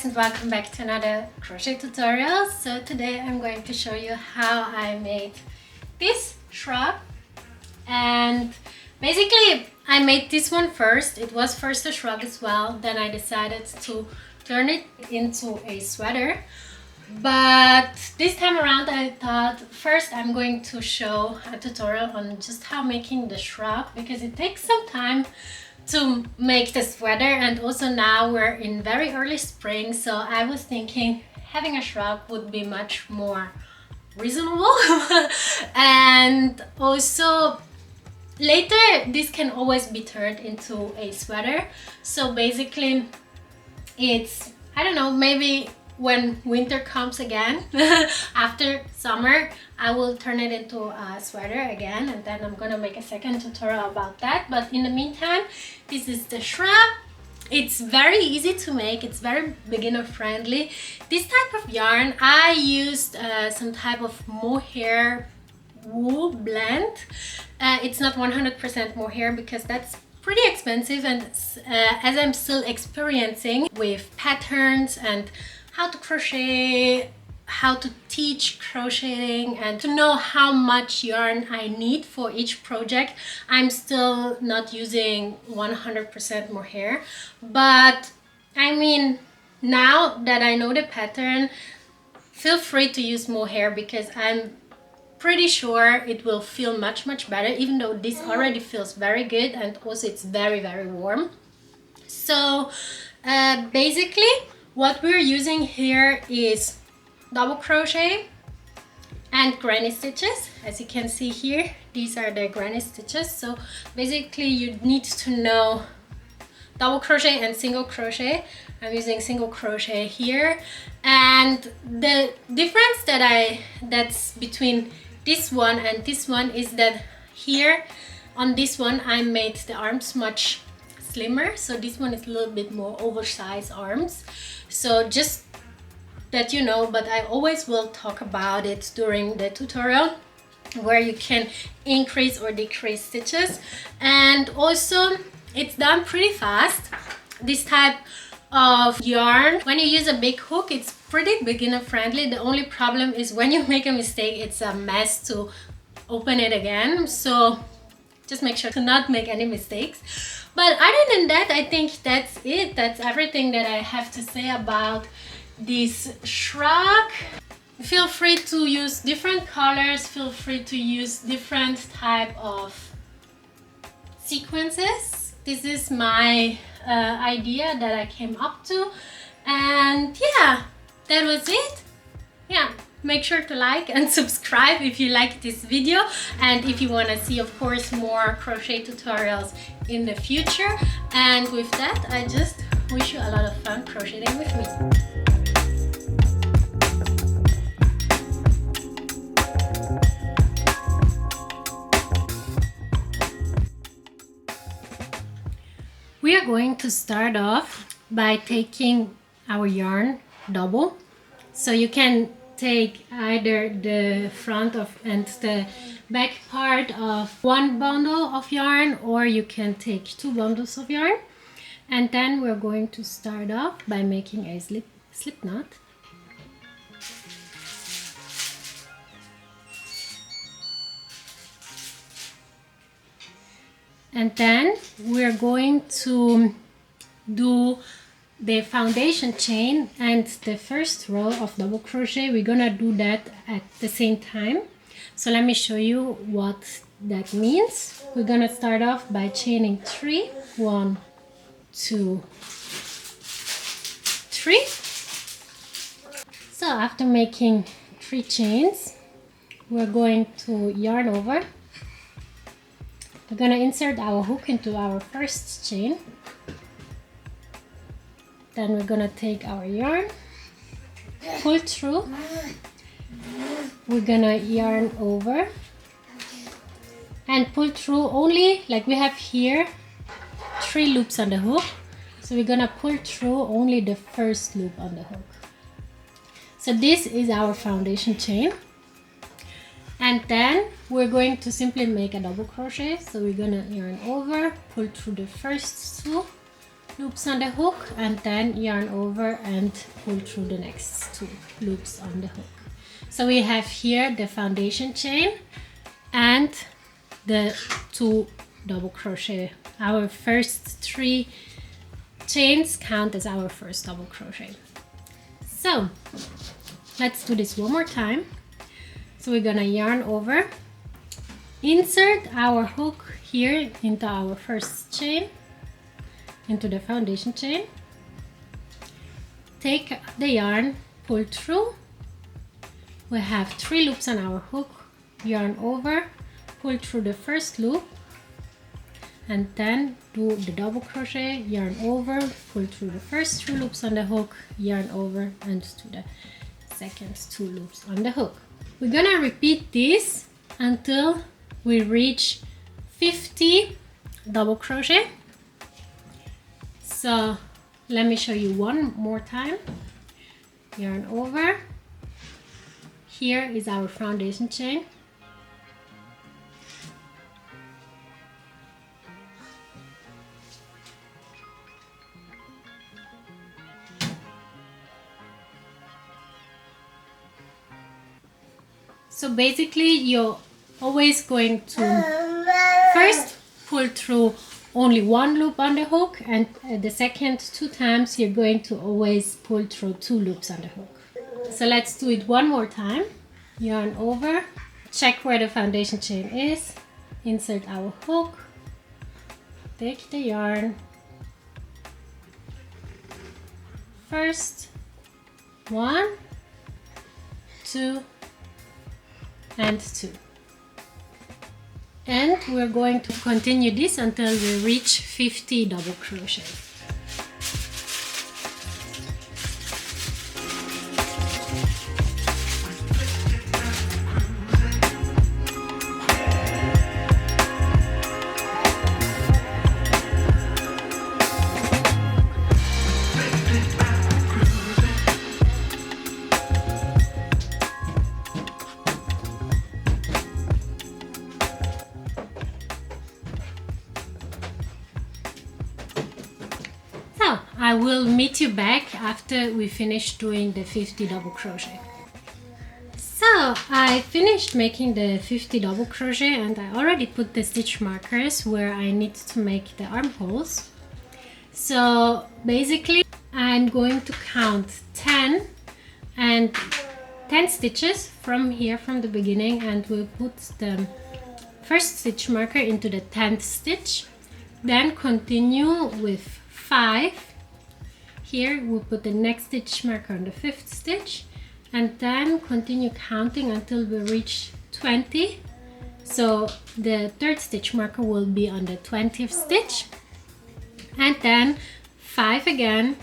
guys, and welcome back to another crochet tutorial. So today I'm going to show you how I made this shrug, and basically I made this one first. It was first a shrug as well, then I decided to turn it into a sweater. But this time around I thought first I'm going to show a tutorial on just how making the shrug, because it takes some time to make the sweater, and also now we're in very early spring, so I was thinking having a shrug would be much more reasonable. And also later this can always be turned into a sweater. So basically it's, I don't know, maybe when winter comes again after summer I will turn it into a sweater again, and then I'm gonna make a second tutorial about that. But in the meantime, this is the shrug. It's very easy to make, it's very beginner friendly. This type of yarn I used some type of mohair wool blend. It's not 100% mohair because that's pretty expensive, and as I'm still experiencing with patterns and how to crochet, how to teach crocheting, and to know how much yarn I need for each project, I'm still not using 100% mohair. But I mean, now that I know the pattern, feel free to use mohair because I'm pretty sure it will feel much better, even though this already feels very good, and also it's very warm. So basically what we're using here is double crochet and granny stitches. As you can see here, these are the granny stitches. So basically you need to know double crochet and single crochet. I'm using single crochet here, and the difference that's between this one and this one is that here on this one I made the arms much slimmer, so this one is a little bit more oversized arms. So just that you know, but I always will talk about it during the tutorial where you can increase or decrease stitches. And also it's done pretty fast, this type of yarn. When you use a big hook, it's pretty beginner friendly. The only problem is when you make a mistake, it's a mess to open it again, so just make sure to not make any mistakes. But other than that, I think that's it. That's everything that I have to say about this shrug. Feel free to use different colors, feel free to use different type of sequences. This is my idea that I came up to, and yeah, that was it. Yeah, make sure to like and subscribe if you like this video, and if you want to see, of course, more crochet tutorials in the future. And with that, I just wish you a lot of fun crocheting with me. We are going to start off by taking our yarn double. So you can take either the front of and the back part of one bundle of yarn, or you can take two bundles of yarn. And then we're going to start off by making a slip knot. And then we're going to do the foundation chain and the first row of double crochet. We're gonna do that at the same time. So let me show you what that means. We're gonna start off by chaining 3. 1, 2, 3. So after making 3 chains, we're going to yarn over. We're gonna insert our hook into our first chain. Then we're gonna take our yarn, pull through. We're gonna yarn over and pull through only, like we have here 3 loops on the hook. So we're gonna pull through only the first loop on the hook. So this is our foundation chain. And then we're going to simply make a double crochet. So we're gonna yarn over, pull through the first 2, loops on the hook, and then yarn over and pull through the next 2 loops on the hook. So we have here the foundation chain and the 2 double crochet. Our first 3 chains count as our first double crochet. So let's do this one more time. So we're gonna yarn over, insert our hook here into our first chain, into the foundation chain, take the yarn, pull through. We have 3 loops on our hook, yarn over, pull through the first loop, and then do the double crochet, yarn over, pull through the first 3 loops on the hook, yarn over, and do the second 2 loops on the hook. We're gonna repeat this until we reach 50 double crochet. So let me show you one more time. Yarn over. Here is our foundation chain. So basically you're always going to first pull through only 1 loop on the hook, and the second 2 times you're going to always pull through 2 loops on the hook. So let's do it one more time. Yarn over, check where the foundation chain is, insert our hook, take the yarn, first 1, 2, and 2. And we're going to continue this until we reach 50 double crochet. I will meet you back after we finish doing the 50 double crochet. So I finished making the 50 double crochet, and I already put the stitch markers where I need to make the armholes. So basically I'm going to count 10 and 10 stitches from here from the beginning, and we'll put the first stitch marker into the 10th stitch, then continue with 5. Here we'll put the next stitch marker on the 5th stitch, and then continue counting until we reach 20. So the 3rd stitch marker will be on the 20th stitch, and then 5 again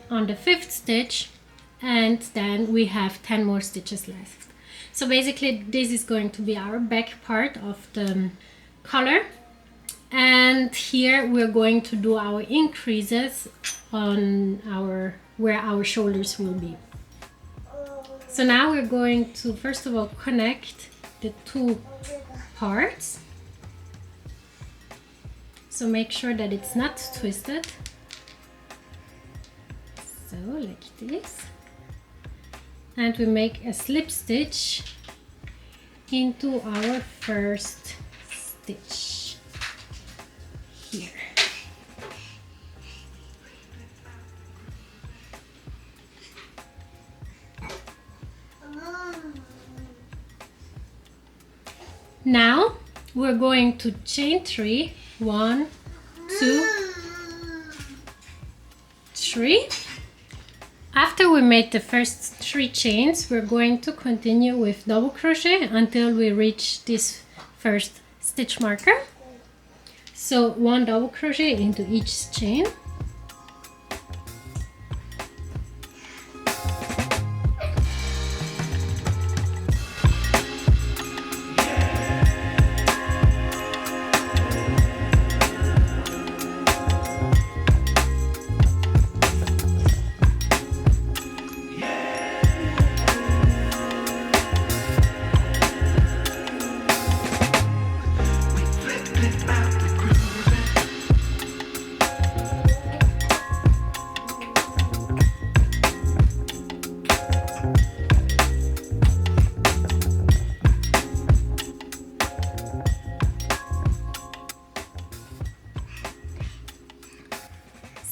on the 5th stitch, and then we have 10 more stitches left. So basically this is going to be our back part of the collar, and here we're going to do our increases on where our shoulders will be. So now we're going to first of all connect the 2 parts. So make sure that it's not twisted. So like this. And we make a slip stitch into our first stitch here. Now we're going to chain 3, 1, 2, 3. After we made the first 3 chains, we're going to continue with double crochet until we reach this first stitch marker. So 1 double crochet into each chain.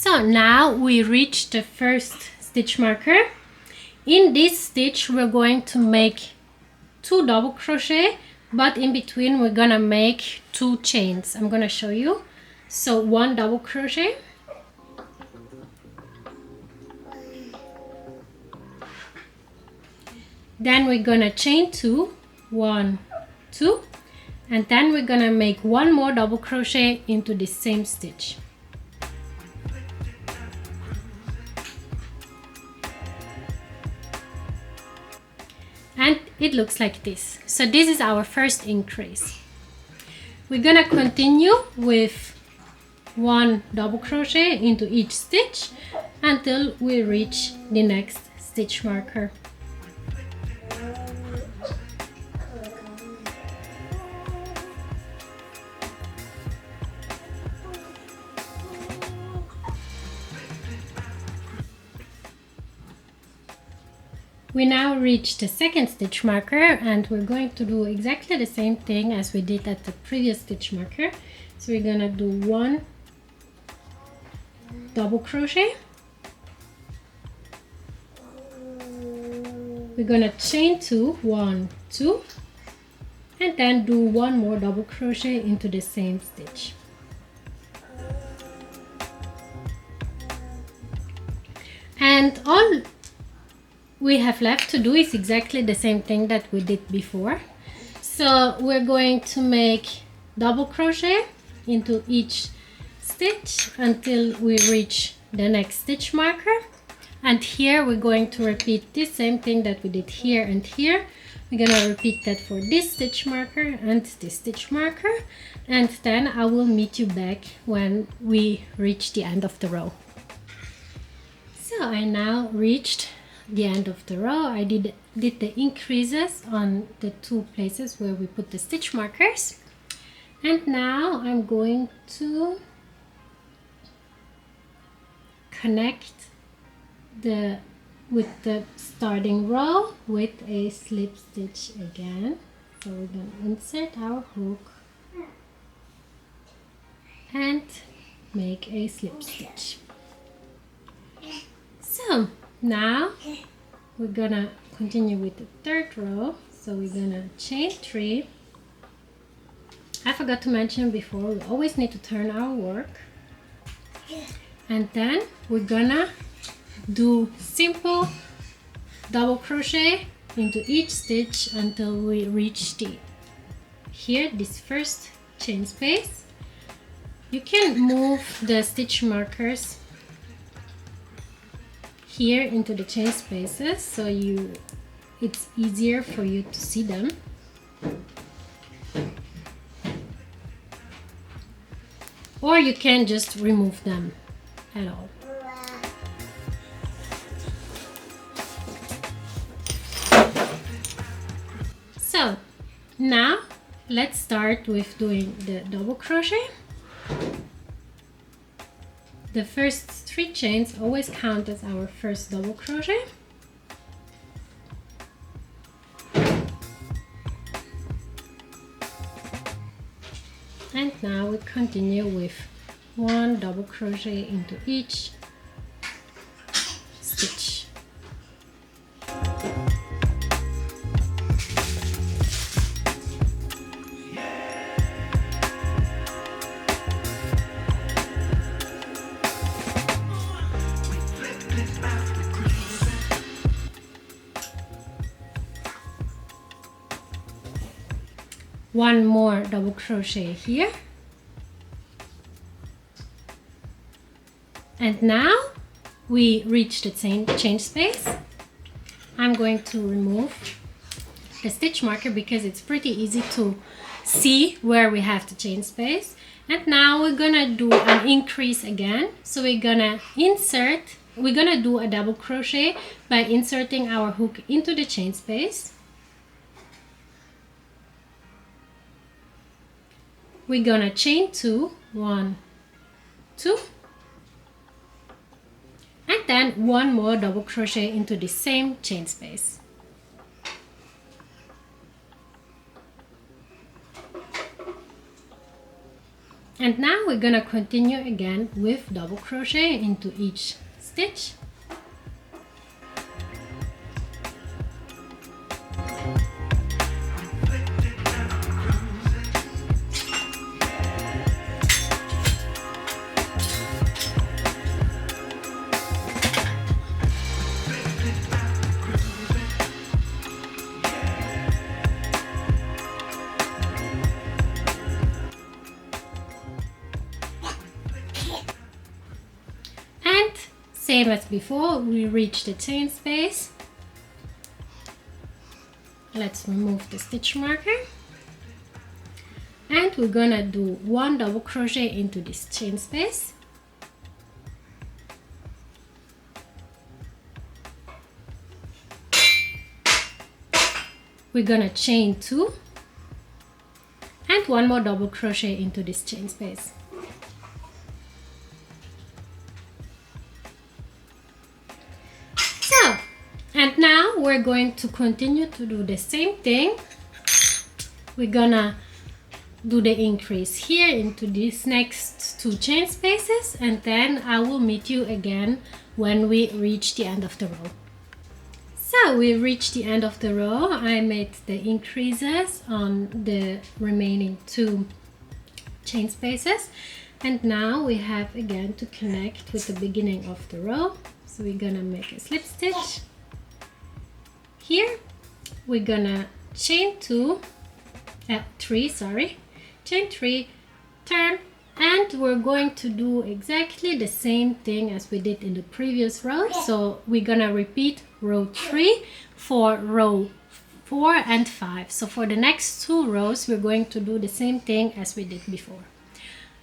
So now we reach the first stitch marker. In this stitch we're going to make 2 double crochet, but in between we're gonna make 2 chains. I'm gonna show you. So 1 double crochet, then we're gonna chain 2, 1, 2, and then we're gonna make 1 more double crochet into the same stitch. And it looks like this. So this is our first increase. We're gonna continue with 1 double crochet into each stitch until we reach the next stitch marker. We now reach the second stitch marker, and we're going to do exactly the same thing as we did at the previous stitch marker. So we're gonna do 1 double crochet, we're gonna chain 2, 1, 2, and then do 1 more double crochet into the same stitch. And all we have left to do is exactly the same thing that we did before. So we're going to make double crochet into each stitch until we reach the next stitch marker, and here we're going to repeat the same thing that we did here and here. We're gonna repeat that for this stitch marker and this stitch marker, and then I will meet you back when we reach the end of the row. So I now reached the end of the row. I did the increases on the 2 places where we put the stitch markers, and now I'm going to connect with the starting row with a slip stitch again. So we're going to insert our hook and make a slip stitch. So now we're gonna continue with the 3rd row. So we're gonna chain 3. I forgot to mention before, we always need to turn our work, and then we're gonna do simple double crochet into each stitch until we reach this first chain space. You can move the stitch markers here into the chain spaces so it's easier for you to see them. Or you can just remove them at all. So now let's start with doing the double crochet. The first 3 chains always count as our first double crochet. And now we continue with 1 double crochet into each stitch. One more double crochet here, and now we reach the chain space. I'm going to remove the stitch marker because it's pretty easy to see where we have the chain space. And now we're gonna do an increase again. So we're gonna do a double crochet by inserting our hook into the chain space. We're gonna chain 2, 1, 2, and then 1 more double crochet into the same chain space. And now we're gonna continue again with double crochet into each stitch. Same as before, we reach the chain space. Let's remove the stitch marker. And we're gonna do 1 double crochet into this chain space. We're gonna chain 2 and 1 more double crochet into this chain space. And now we're going to continue to do the same thing. We're gonna do the increase here into these next 2 chain spaces, and then I will meet you again when we reach the end of the row. So we reached the end of the row. I made the increases on the remaining 2 chain spaces, and now we have again to connect with the beginning of the row. So we're gonna make a slip stitch. Here we're gonna chain 3, chain 3, turn, and we're going to do exactly the same thing as we did in the previous row. So we're gonna repeat row 3 for row 4 and 5. So for the next 2 rows we're going to do the same thing as we did before.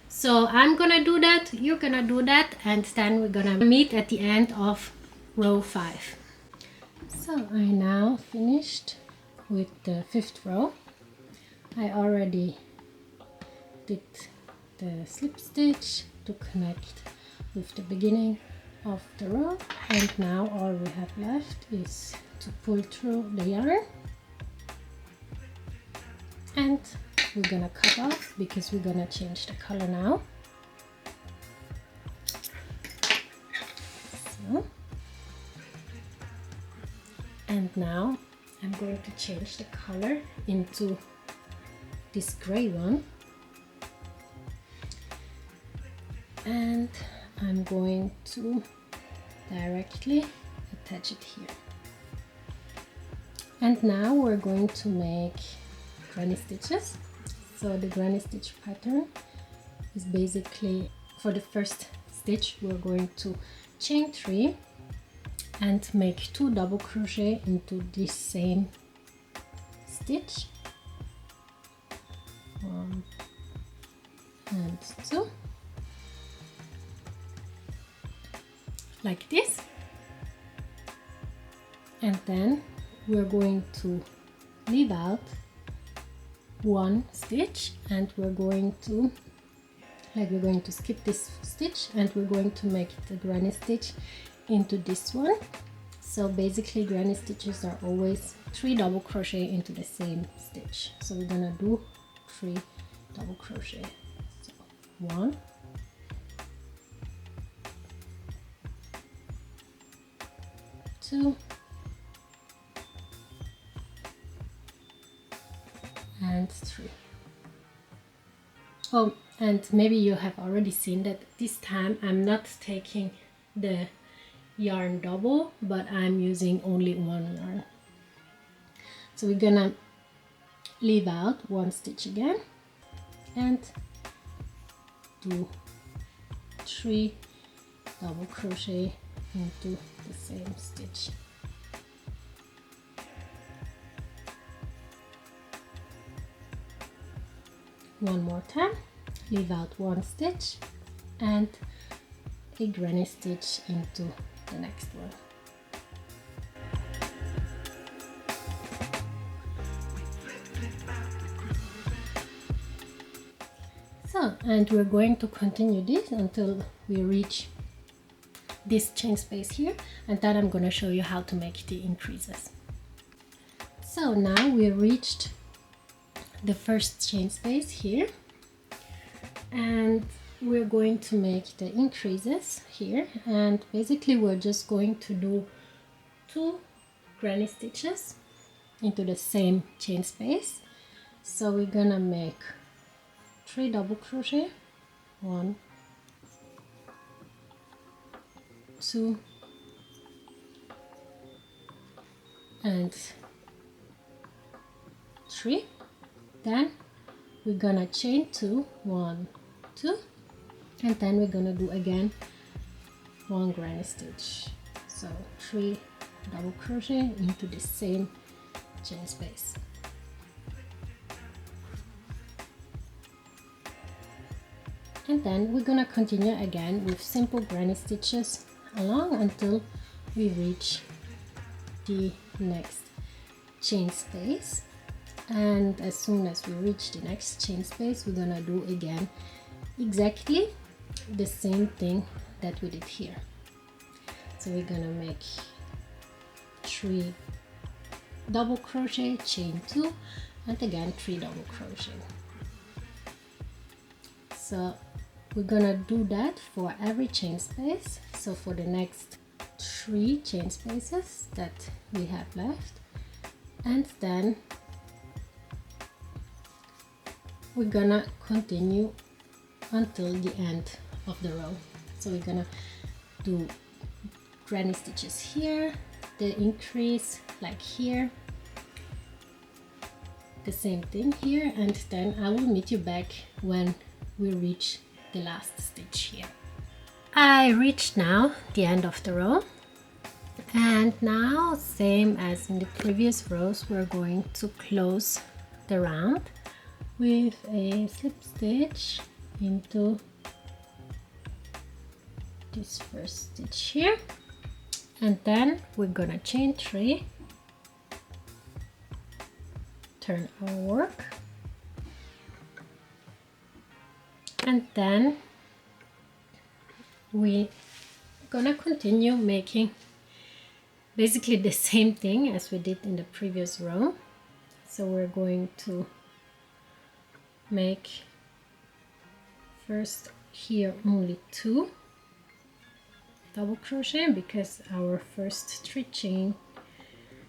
So I'm gonna do that, you're gonna do that, and then we're gonna meet at the end of row 5. So I now finished with the 5th row. I already did the slip stitch to connect with the beginning of the row, and now all we have left is to pull through the yarn, and we're gonna cut off because we're gonna change the color now. So. And now I'm going to change the color into this gray one, and I'm going to directly attach it here. And now we're going to make granny stitches. So the granny stitch pattern is basically, for the first stitch we're going to chain 3 and make 2 double crochet into this same stitch, 1 and 2, like this, and then we're going to leave out 1 stitch, and we're going to skip this stitch, and we're going to make the granny stitch into this one. So basically granny stitches are always 3 double crochet into the same stitch. So we're gonna do 3 double crochet. So 1, 2, and 3. Oh, and maybe you have already seen that this time I'm not taking the yarn double, but I'm using only 1 yarn. So we're gonna leave out 1 stitch again and do 3 double crochet into the same stitch. One more time, leave out 1 stitch and a granny stitch into the next one. So, and we're going to continue this until we reach this chain space here, and then I'm going to show you how to make the increases. So now we reached the first chain space here, and we're going to make the increases here, and basically we're just going to do 2 granny stitches into the same chain space. So we're gonna make 3 double crochet, 1, 2, and 3. Then we're gonna chain 2, 1, 2, and then we're gonna do again 1 granny stitch. So 3 double crochet into the same chain space. And then we're gonna continue again with simple granny stitches along until we reach the next chain space. And as soon as we reach the next chain space, we're gonna do again exactly the same thing that we did here. So we're gonna make 3 double crochet, chain 2, and again 3 double crochet. So we're gonna do that for every chain space. So for the next 3 chain spaces that we have left, and then we're gonna continue until the end of the row. So we're gonna do granny stitches here, the increase like here, the same thing here, and then I will meet you back when we reach the last stitch here. I reached now the end of the row, and now same as in the previous rows, we're going to close the round with a slip stitch into this first stitch here, and then we're gonna chain 3, turn our work, and then we're gonna continue making basically the same thing as we did in the previous row. So we're going to make first here only 2 double crochet because our first 3 chain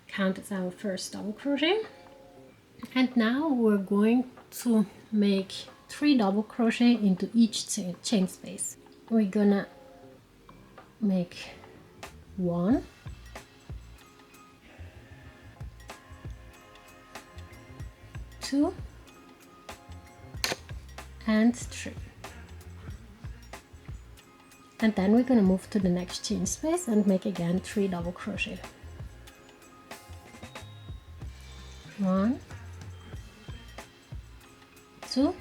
count as our first double crochet. And now we're going to make 3 double crochet into each chain space. We're gonna make 1, 2, and 3. And then we're gonna move to the next chain space and make again 3 double crochet. 1, 2,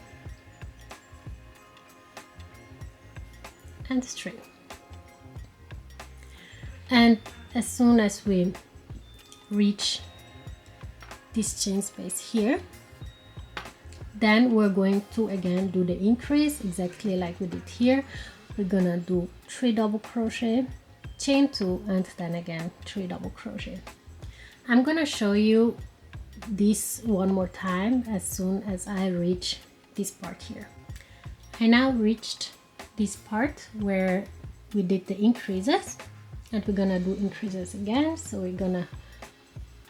and 3. And as soon as we reach this chain space here, then we're going to again do the increase exactly like we did here. We're gonna do 3 double crochet, chain 2, and then again 3 double crochet. I'm gonna show you this one more time as soon as I reach this part here. I now reached this part where we did the increases, and we're gonna do increases again. So we're gonna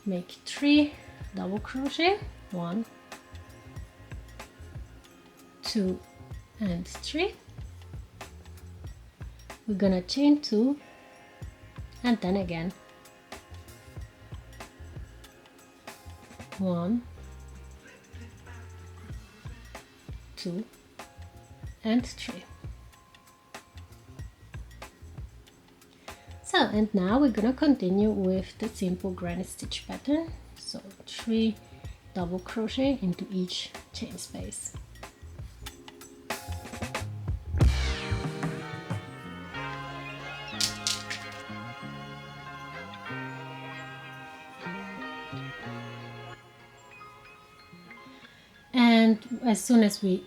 make 3 double crochet, 1, 2, and 3. We're gonna chain 2, and then again 1, 2, and 3. So, and now we're gonna continue with the simple granny stitch pattern. So 3 double crochet into each chain space. And as soon as we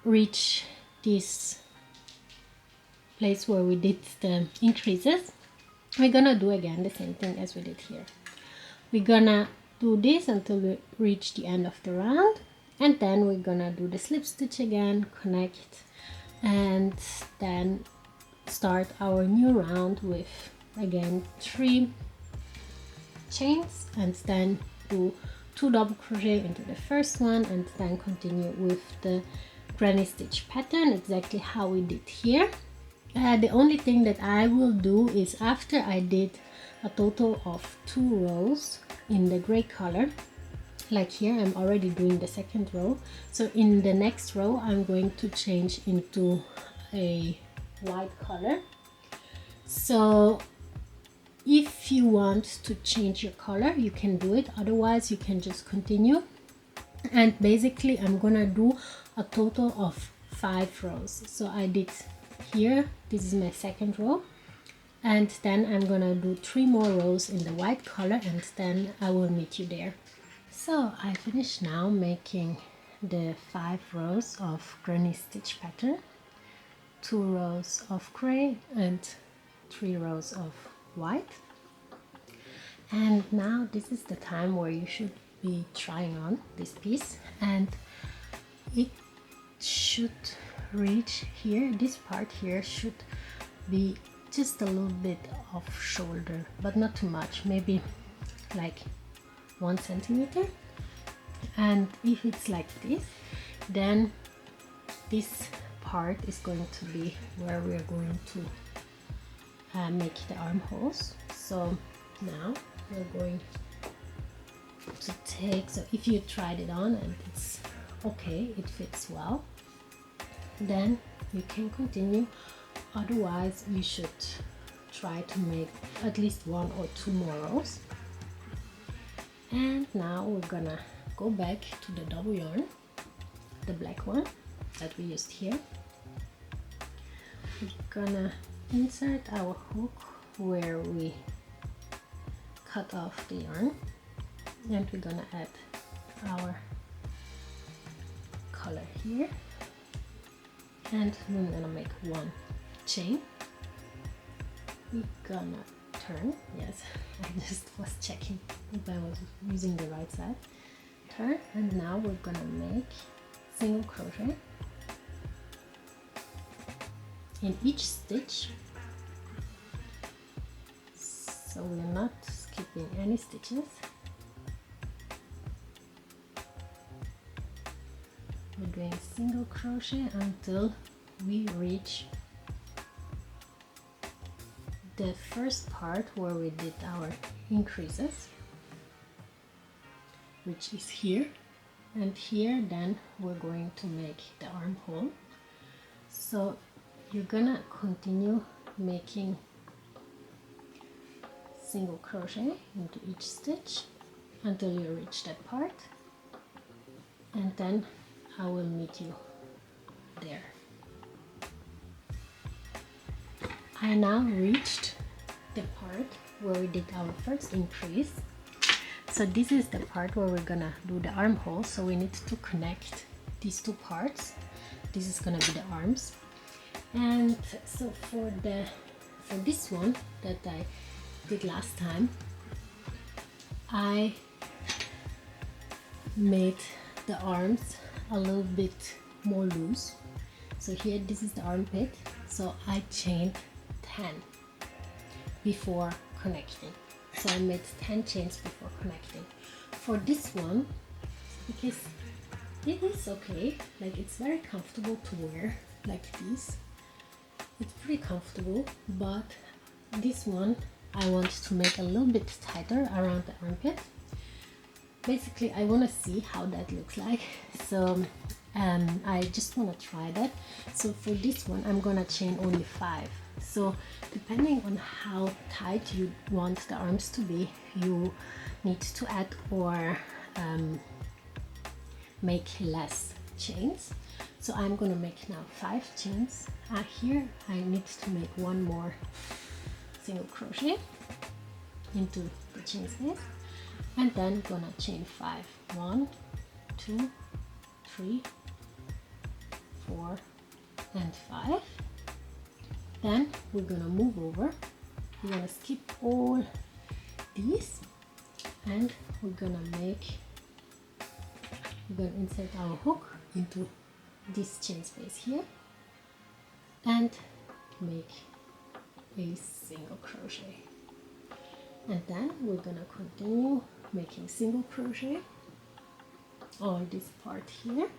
reach this place where we did the increases, we're gonna do again the same thing as we did here. We're gonna do this until we reach the end of the round, And then we're gonna do the slip stitch again, connect, and then start our new round with again 3 chains, and then do 2 double crochet into the first one, and then continue with the granny stitch pattern exactly how we did here. The only thing that I will do is, after I did a total of 2 rows in the gray color, like here I'm already doing the second row, so in the next row I'm going to change into a white color. So if you want to change your color, you can do it, otherwise you can just continue. And basically I'm gonna do a total of 5 rows. So I did here, this is my second row, and then I'm gonna do 3 more rows in the white color, and then I will meet you there. So I finished now making the 5 rows of granny stitch pattern, 2 rows of gray and 3 rows of white. And now this is the time where you should be trying on this piece, and it should reach here. This part here should be just a little bit off shoulder, but not too much, maybe like 1 centimeter. And if it's like this, then this part is going to be where we're going to make the armholes. So now we're going to take, so if you tried it on and it's okay, it fits well, then you can continue. Otherwise you should try to make at least 1 or 2 more rows. And now we're gonna go back to the double yarn, the black one that we used here. We're gonna insert our hook where we cut off the yarn, and we're gonna add our color here, and we're gonna make 1 chain. We're gonna turn, yes, I just was checking if I was using the right side. Turn, and now we're gonna make single crochet in each stitch, so we're not skipping any stitches. We're doing single crochet until we reach the first part where we did our increases, which is here, and here then we're going to make the armhole. So you're gonna continue making single crochet into each stitch until you reach that part, and then I will meet you there. I now reached the part where we did our first increase. So this is the part where we're gonna do the armhole, so we need to connect these 2 parts. This is gonna be the arms. And so for this one that I did last time, I made the arms a little bit more loose. So here, this is the armpit, so I chained 10 before connecting. So I made 10 chains before connecting. For this one, because it is okay, like it's very comfortable to wear like this. It's pretty comfortable, but this one I want to make a little bit tighter around the armpit. Basically, I want to see how that looks like, so I just want to try that. So for this one, I'm gonna chain only 5. So depending on how tight you want the arms to be, you need to add or make less chains. So I'm gonna make now 5 chains. Here I need to make 1 more single crochet into the chain space, and then gonna chain 5. 1, 2, 3, 4, and 5. Then we're gonna move over. We're gonna skip all these, and we're gonna make we're going to insert our hook into this chain space here and make a single crochet, and then we're gonna continue making single crochet on this part here.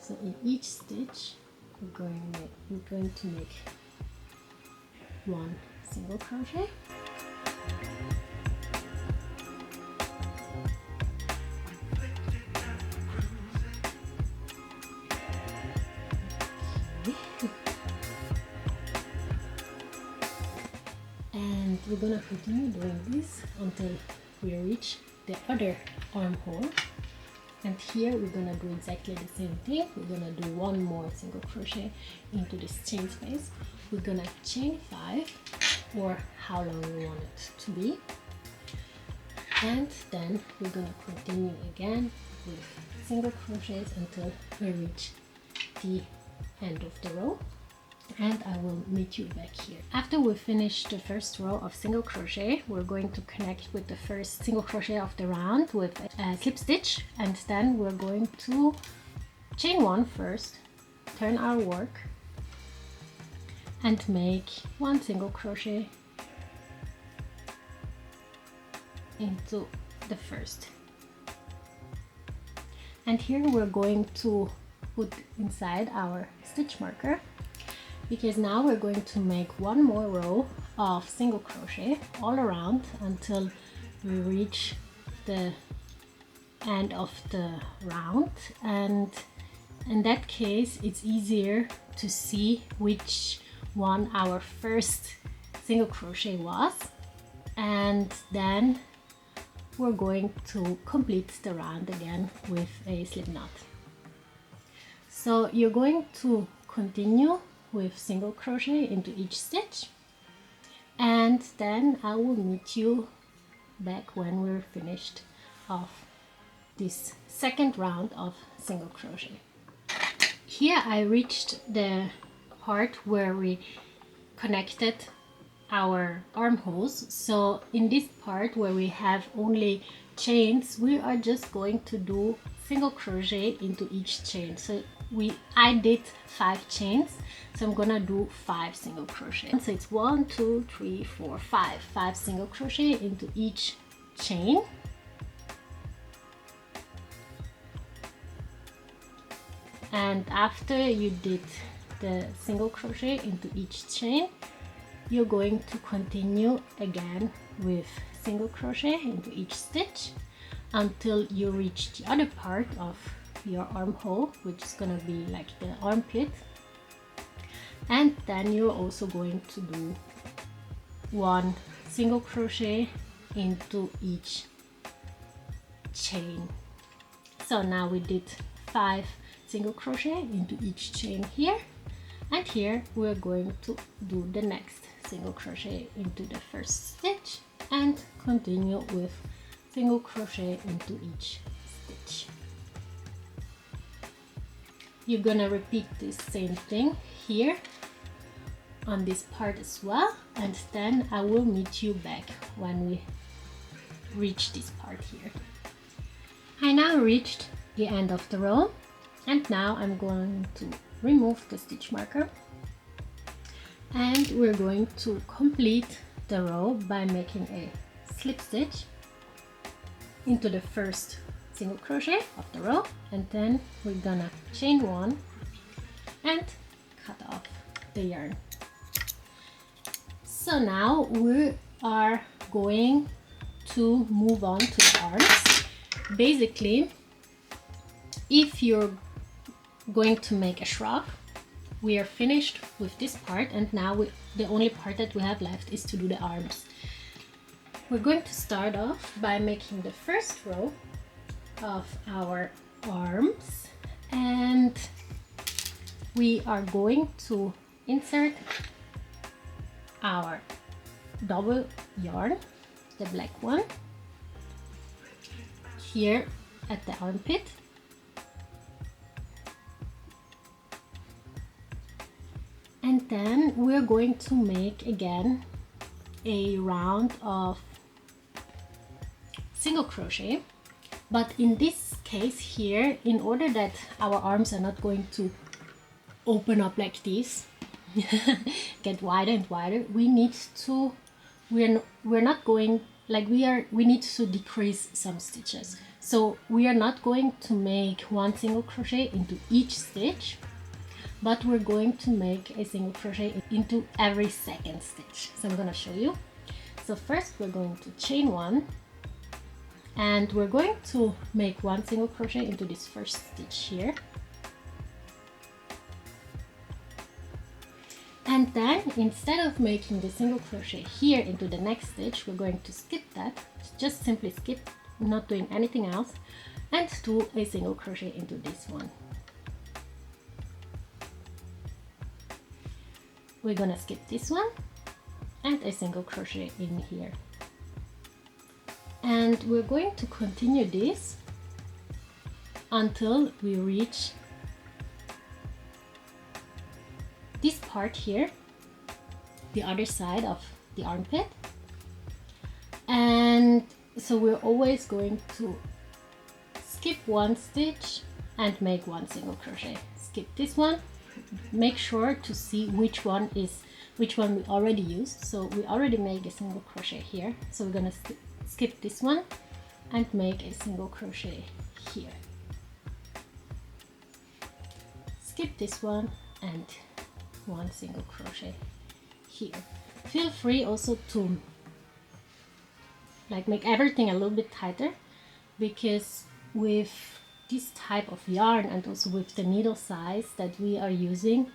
So in each stitch we're going to make one single crochet, and we're gonna continue doing this until we reach the other armhole. And here we're gonna do exactly the same thing. We're gonna do one more single crochet into this chain space. We're gonna chain 5, or how long we want it to be, and then we're gonna continue again with single crochets until we reach the end of the row, and I will meet you back here. After we finish the first row of single crochet, we're going to connect with the first single crochet of the round with a slip stitch, and then we're going to chain 1 first, turn our work, and make one single crochet into the first. And here we're going to put inside our stitch marker, because now we're going to make one more row of single crochet all around until we reach the end of the round, and in that case it's easier to see which one our first single crochet was, and then we're going to complete the round again with a slip knot. So you're going to continue with single crochet into each stitch, and then I will meet you back when we're finished off this second round of single crochet. Here I reached the part where we connected our armholes. So in this part where we have only chains, we are just going to do single crochet into each chain. So I did 5 chains, so I'm gonna do 5 single crochet. So it's 1, 2, 3, 4, 5 single crochet into each chain, and after you did the single crochet into each chain, you're going to continue again with single crochet into each stitch until you reach the other part of your armhole, which is gonna be like the armpit, and then you're also going to do one single crochet into each chain. So now we did 5 single crochet into each chain here, and here we're going to do the next single crochet into the first stitch and continue with single crochet into each stitch. You're gonna repeat this same thing here on this part as well, and then I will meet you back when we reach this part here. I now reached the end of the row, and now I'm going to remove the stitch marker, and we're going to complete the row by making a slip stitch into the first single crochet of the row, and then we're gonna chain 1 and cut off the yarn. So now we are going to move on to the arms. Basically, if you're going to make a shrug, we are finished with this part, and now the only part that we have left is to do the arms. We're going to start off by making the first row of our arms, and we are going to insert our double yarn, the black one, here at the armpit, and then we're going to make again a round of single crochet, but in this case here, in order that our arms are not going to open up like this, get wider and wider, we need to, we're not going, like we need to decrease some stitches. So we are not going to make one single crochet into each stitch, but we're going to make a single crochet into every second stitch. So I'm going to show you. So first we're going to chain one, and we're going to make one single crochet into this first stitch here. And then instead of making the single crochet here into the next stitch, we're going to skip that, just simply skip, not doing anything else, and do a single crochet into this one. We're gonna skip this one and a single crochet in here. And we're going to continue this until we reach this part here, the other side of the armpit. And so we're always going to skip one stitch and make one single crochet. Skip this one, make sure to see which one we already used. So we already made a single crochet here, so we're gonna skip this one and make a single crochet here. Skip this one and one single crochet here. Feel free also to like make everything a little bit tighter, because with this type of yarn and also with the needle size that we are using,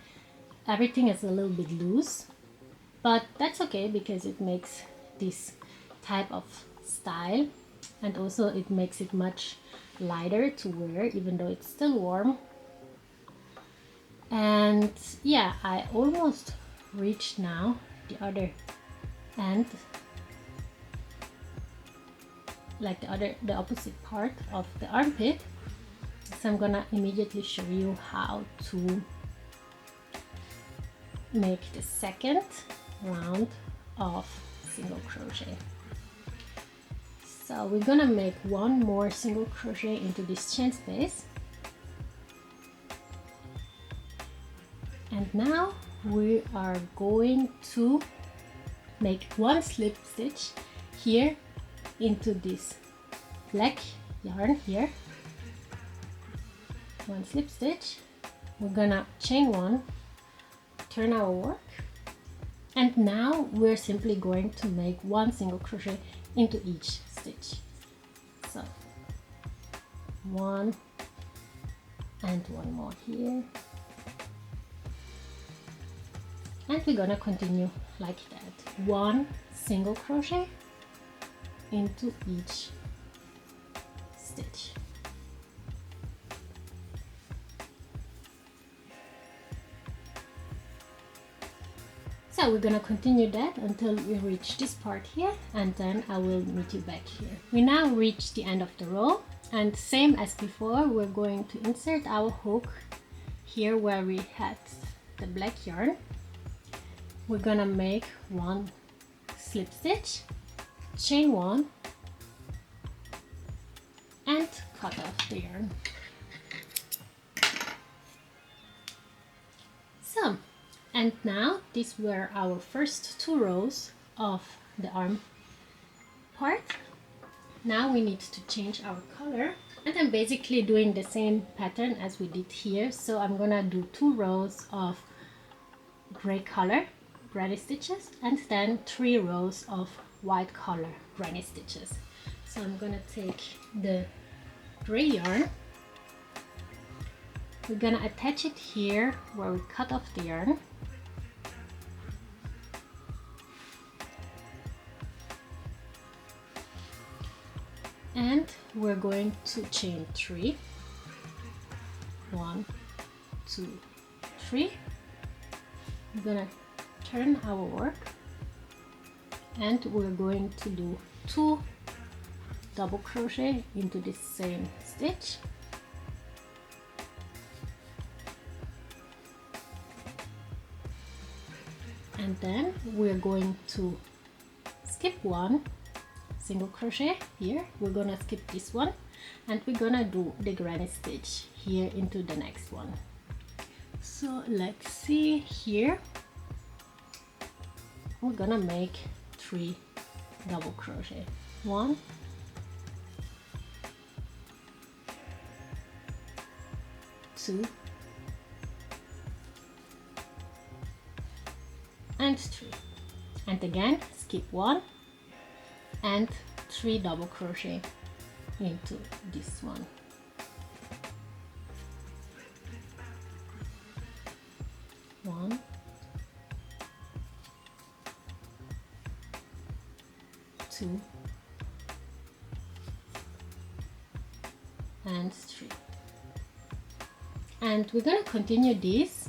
everything is a little bit loose, but that's okay because it makes this type of style, and also it makes it much lighter to wear even though it's still warm. And yeah, I almost reached now the other end, like the opposite part of the armpit. So I'm gonna immediately show you how to make the second round of single crochet. So we're gonna make one more single crochet into this chain space. And now we are going to make one slip stitch here into this black yarn here. One slip stitch. We're gonna chain one, turn our work, and now we're simply going to make one single crochet into each stitch. So one and one more here. And we're gonna continue like that. One single crochet into each stitch. So we're gonna continue that until we reach this part here, and then I will meet you back here. We now reach the end of the row, and same as before, we're going to insert our hook here where we had the black yarn. We're gonna make one slip stitch, chain one, and cut off the yarn. So, and now these were our first two rows of the arm part. Now we need to change our color, and I'm basically doing the same pattern as we did here. So I'm gonna do two rows of gray color granny stitches, and then 3 rows of white color granny stitches. So I'm gonna take the gray yarn, we're gonna attach it here where we cut off the yarn, and we're going to chain 3, 1, 2, 3. We're gonna turn our work, and we're going to do 2 double crochet into this same stitch, and then we're going to skip one single crochet here. We're gonna skip this one, and we're gonna do the granny stitch here into the next one. So let's see here, we're gonna make 3 double crochet. 1, 2, and 3, and again skip 1 and 3 double crochet into this one. One, 2, and 3, and we're gonna continue this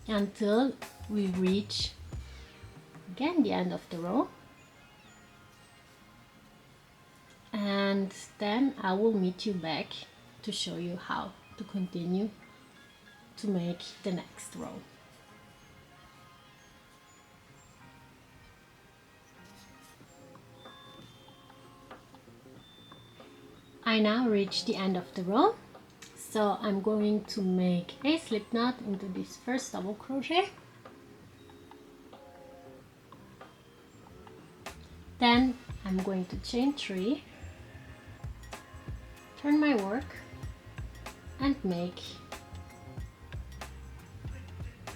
until we reach again the end of the row, and then I will meet you back to show you how to continue to make the next row. I now reach the end of the row, so I'm going to make a slip knot into this first double crochet. Then I'm going to chain 3, turn my work, and make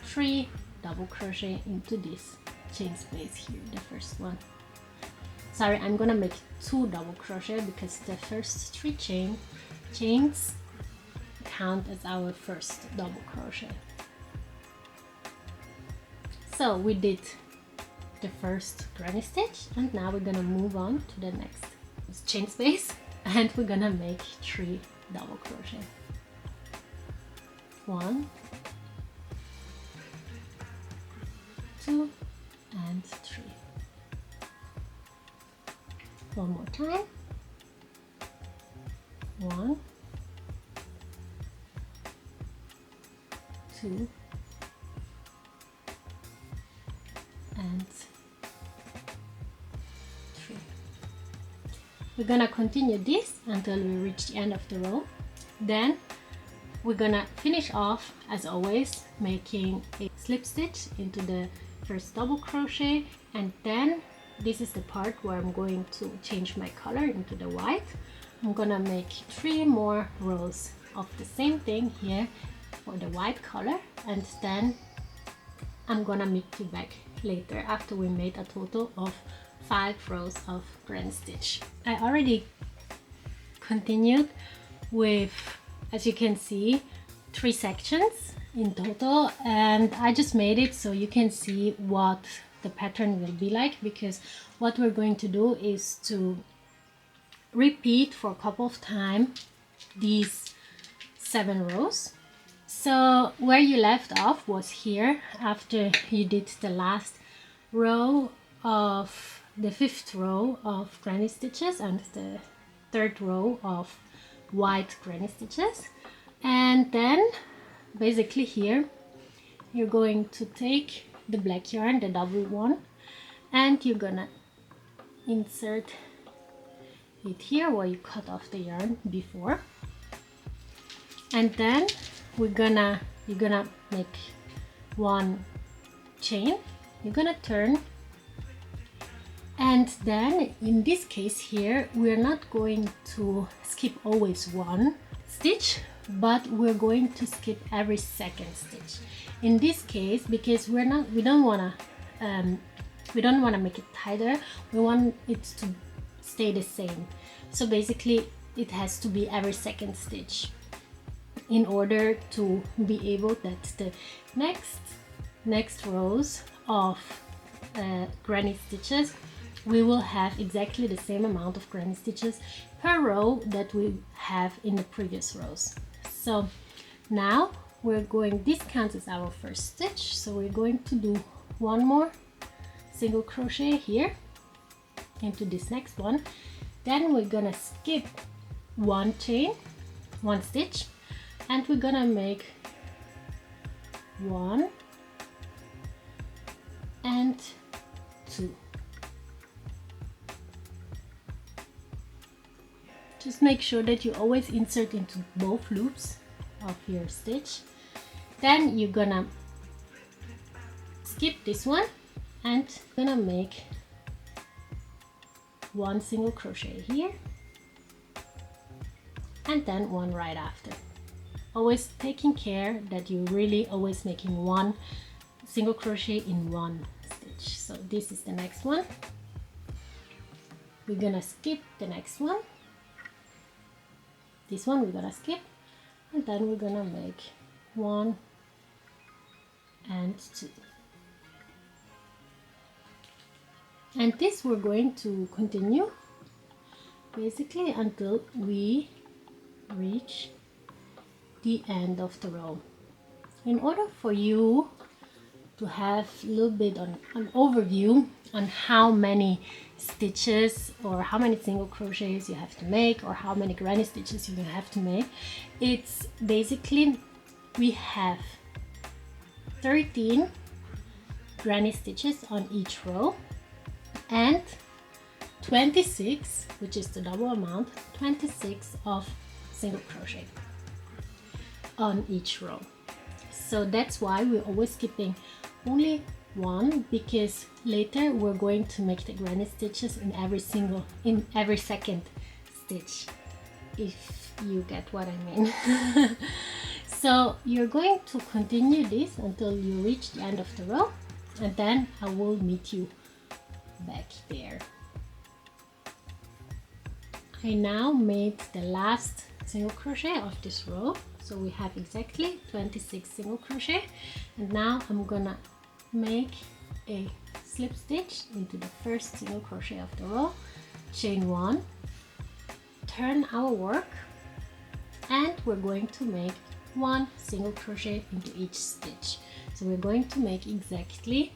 3 double crochet into this chain space here, the first one. Sorry, I'm gonna make 2 double crochet because the first 3 chains count as our first double crochet. So we did the first granny stitch, and now we're gonna move on to the next chain space, and we're gonna make 3 double crochet. 1, 2, and 3. One more time. 1, 2, and 3. We're gonna continue this until we reach the end of the row. Then we're gonna finish off as always making a slip stitch into the first double crochet, and then this is the part where I'm going to change my color into the white. I'm gonna make 3 more rows of the same thing here for the white color, and then I'm gonna meet you back later after we made a total of 5 rows of granny stitch. I already continued with, as you can see, 3 sections in total, and I just made it so you can see what the pattern will be like, because what we're going to do is to repeat for a couple of times these 7 rows. So where you left off was here after you did the last row of the 5th row of granny stitches and the 3rd row of white granny stitches, and then basically here you're going to take the black yarn, the double one, and you're gonna insert it here where you cut off the yarn before, and then you're gonna make 1 chain, you're gonna turn, and then in this case here we're not going to skip always 1 stitch, but we're going to skip every 2nd stitch in this case, because we don't want to make it tighter, we want it to stay the same. So basically it has to be every 2nd stitch in order to be able that the next rows of granny stitches we will have exactly the same amount of granny stitches per row that we have in the previous rows. So now this counts as our first stitch, so we're going to do 1 more single crochet here into this next one, then we're gonna skip 1 stitch, and we're gonna make 1 and 2, Just make sure that you always insert into both loops of your stitch. Then you're gonna skip this one and gonna make one single crochet here and then one right after. Always taking care that you're really always making one single crochet in one stitch. So this is the next one. We're gonna skip the next one. This one we're gonna skip, and then we're gonna make 1 and 2. And this we're going to continue basically until we reach the end of the row. In order for you to have a little bit on an overview on how many stitches or how many single crochets you have to make or how many granny stitches you have to make, it's basically we have 13 granny stitches on each row and 26, which is the double amount, 26 of single crochet on each row. So that's why we're always skipping only one, because later we're going to make the granny stitches in every second stitch, if you get what I mean. So you're going to continue this until you reach the end of the row, and then I will meet you back there. I now made the last single crochet of this row, so we have exactly 26 single crochet, and now I'm gonna make a slip stitch into the first single crochet of the row, chain 1, turn our work, and we're going to make 1 single crochet into each stitch. So we're going to make exactly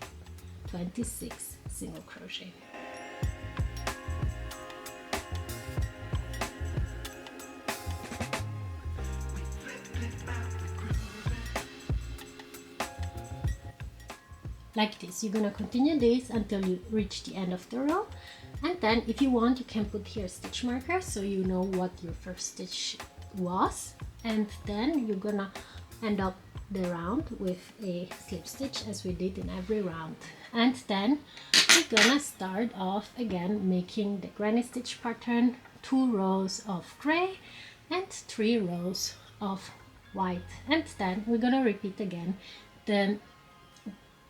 26 single crochet. Like this, you're gonna continue this until you reach the end of the row, and then if you want you can put here a stitch marker so you know what your first stitch was, and then you're gonna end up the round with a slip stitch as we did in every round. And then we're gonna start off again making the granny stitch pattern, 2 rows of gray and 3 rows of white, and then we're gonna repeat again the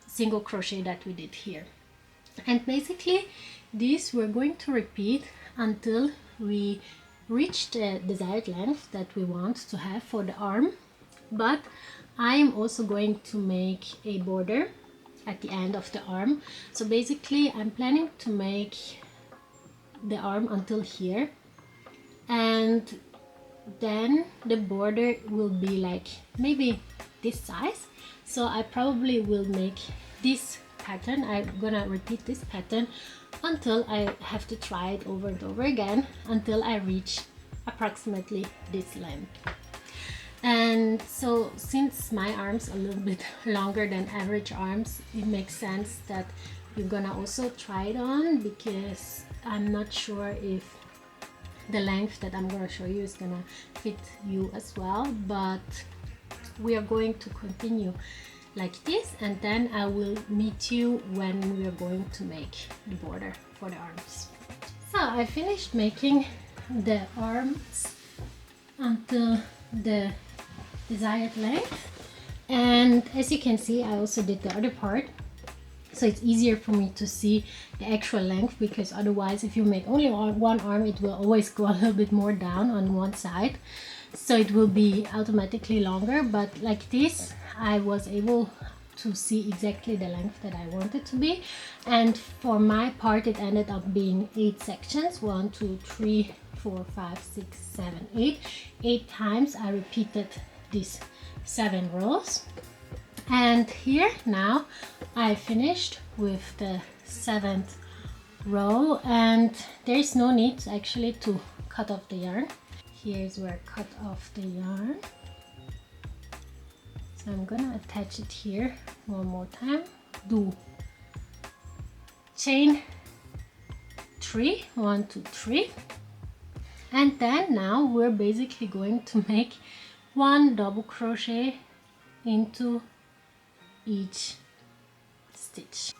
single crochet that we did here. And basically this we're going to repeat until we reach the desired length that we want to have for the arm, but I'm also going to make a border at the end of the arm. So basically I'm planning to make the arm until here, and then the border will be like maybe this size. So I probably will make this pattern. I'm gonna repeat this pattern until I have to try it over and over again until I reach approximately this length. And so since my arms are a little bit longer than average arms, it makes sense that you're gonna also try it on, because I'm not sure if the length that I'm gonna show you is gonna fit you as well. But we are going to continue like this, and then I will meet you when we are going to make the border for the arms. So I finished making the arms until the desired length, and as you can see I also did the other part, so it's easier for me to see the actual length, because otherwise if you make only one arm it will always go a little bit more down on one side, so it will be automatically longer. But like this I was able to see exactly the length that I wanted to be, and for my part it ended up being 8 sections, 1 2 3 4 5 6 7 8 times. I repeated these 7 rows, and here now I finished with the 7th row, and there's no need actually to cut off the yarn. Here's where I cut off the yarn, so I'm gonna attach it here one more time. Do chain 3, 1 2 3, And then now we're basically going to make one double crochet into each stitch.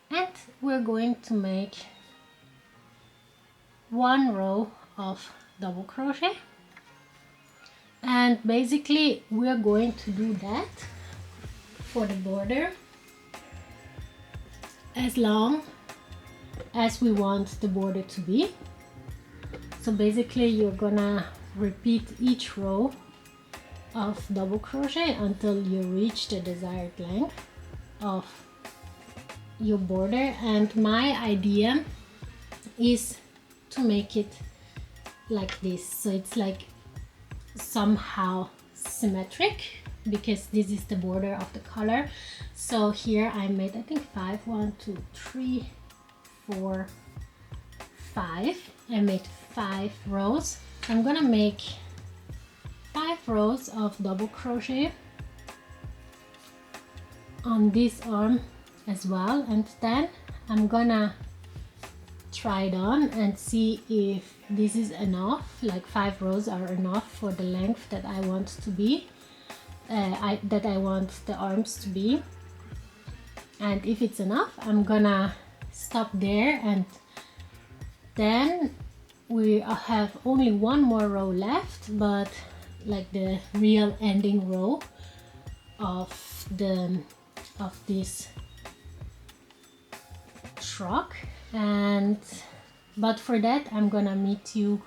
And we're going to make one row of double crochet, and basically we're going to do that for the border as long as we want the border to be. So basically you're gonna repeat each row of double crochet until you reach the desired length of your border. And my idea is to make it like this, so it's like somehow symmetric, because this is the border of the color. So here I made, I think 5, 1, 2, 3, 4, 5. I made 5 rows. I'm gonna make 5 rows of double crochet on this arm as well, and then I'm gonna try it on and see if this is enough, like 5 rows are enough for the length that I want to be, that I want the arms to be. And if it's enough, I'm gonna stop there, and then we have only one more row left, but like the real ending row of this shrug. And but for that I'm gonna meet you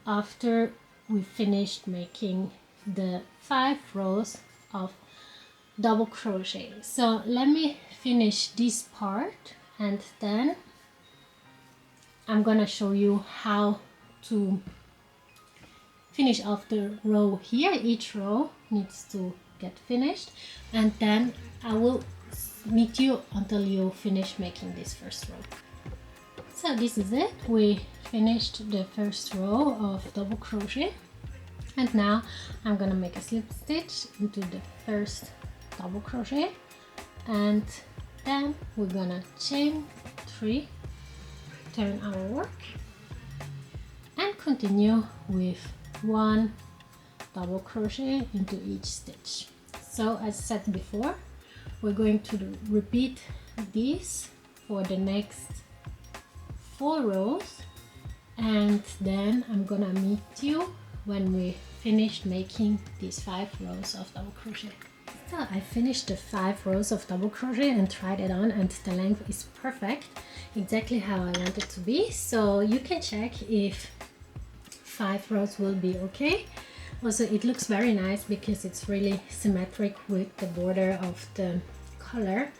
after we finished making the 5 rows of double crochet. So let me finish this part, and then I'm gonna show you how to finish off the row here. Each row needs to get finished, and then I will meet you until you finish making this first row. So this is it. We finished the first row of double crochet, and now I'm gonna make a slip stitch into the first double crochet, and then we're gonna chain 3, turn our work, and continue with 1 double crochet into each stitch. So as said before, we're going to repeat this for the next 4 rows, and then I'm gonna meet you when we finished making these 5 rows of double crochet. So I finished the 5 rows of double crochet and tried it on, and the length is perfect, exactly how I want it to be. So you can check if 5 rows will be okay. Also, it looks very nice because it's really symmetric with the border of the color.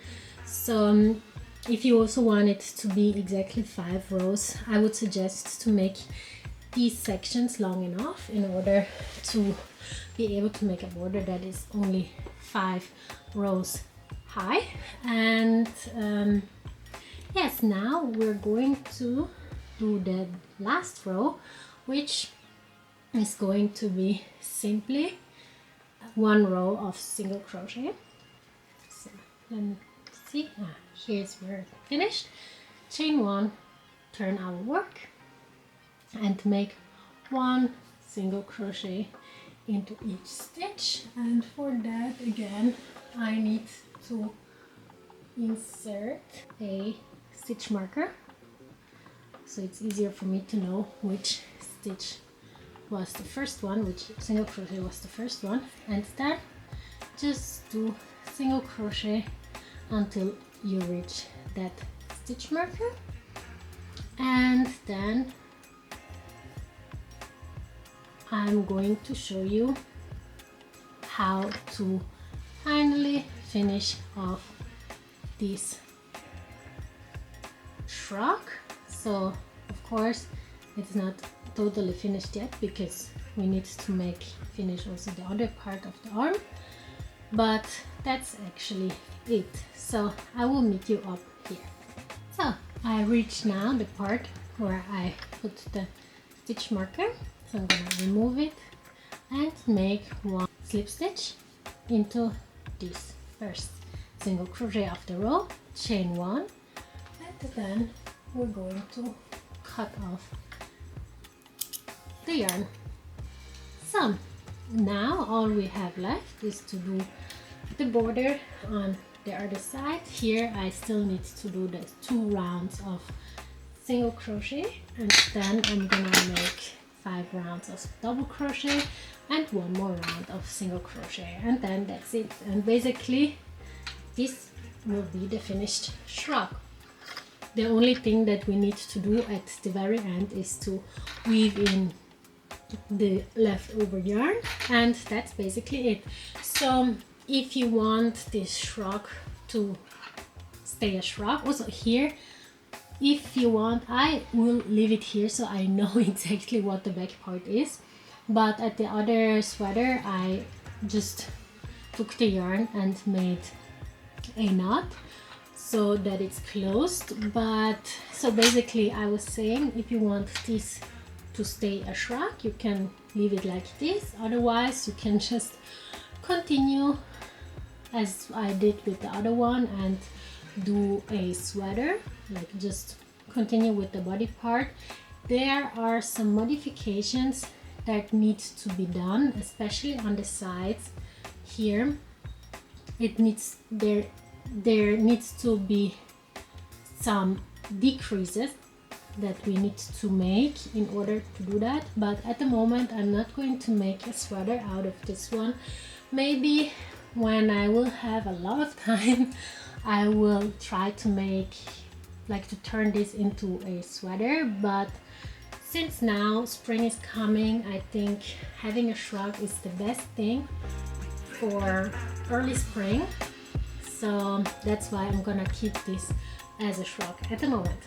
So if you also want it to be exactly 5 rows, I would suggest to make these sections long enough in order to be able to make a border that is only 5 rows high. And yes, now we're going to do the last row, which is going to be simply 1 row of single crochet. So let me see, here's where it finished. Chain 1, turn our work, and make 1 single crochet into each stitch. And for that, again, I need to insert a stitch marker, so it's easier for me to know which stitch was the first one, which single crochet was the first one, and then just do single crochet until you reach that stitch marker. And then I'm going to show you how to finally finish off this shrug. So of course it's not totally finished yet because we need to finish also the other part of the arm, but that's actually it. So I will meet you up here. So I reached now the part where I put the stitch marker, so I'm gonna remove it and make 1 slip stitch into this first single crochet of the row, chain 1, then we're going to cut off the yarn. So now all we have left is to do the border on the other side. Here I still need to do the 2 rounds of single crochet, and then I'm gonna make 5 rounds of double crochet and 1 more round of single crochet, and then that's it. And basically this will be the finished shrug. The only thing that we need to do at the very end is to weave in the leftover yarn, and that's basically it. So if you want this shrug to stay a shrug, also here, if you want, I will leave it here so I know exactly what the back part is, but at the other sweater I just took the yarn and made a knot so that it's closed. But so basically I was saying, if you want this to stay a shrug, you can leave it like this, otherwise you can just continue as I did with the other one and do a sweater, like just continue with the body part. There are some modifications that need to be done, especially on the sides here. It needs there needs to be some decreases that we need to make in order to do that, but at the moment I'm not going to make a sweater out of this one. Maybe when I will have a lot of time I will try to make, like, to turn this into a sweater, but since now spring is coming, I think having a shrug is the best thing for early spring. So that's why I'm gonna keep this as a shrug at the moment.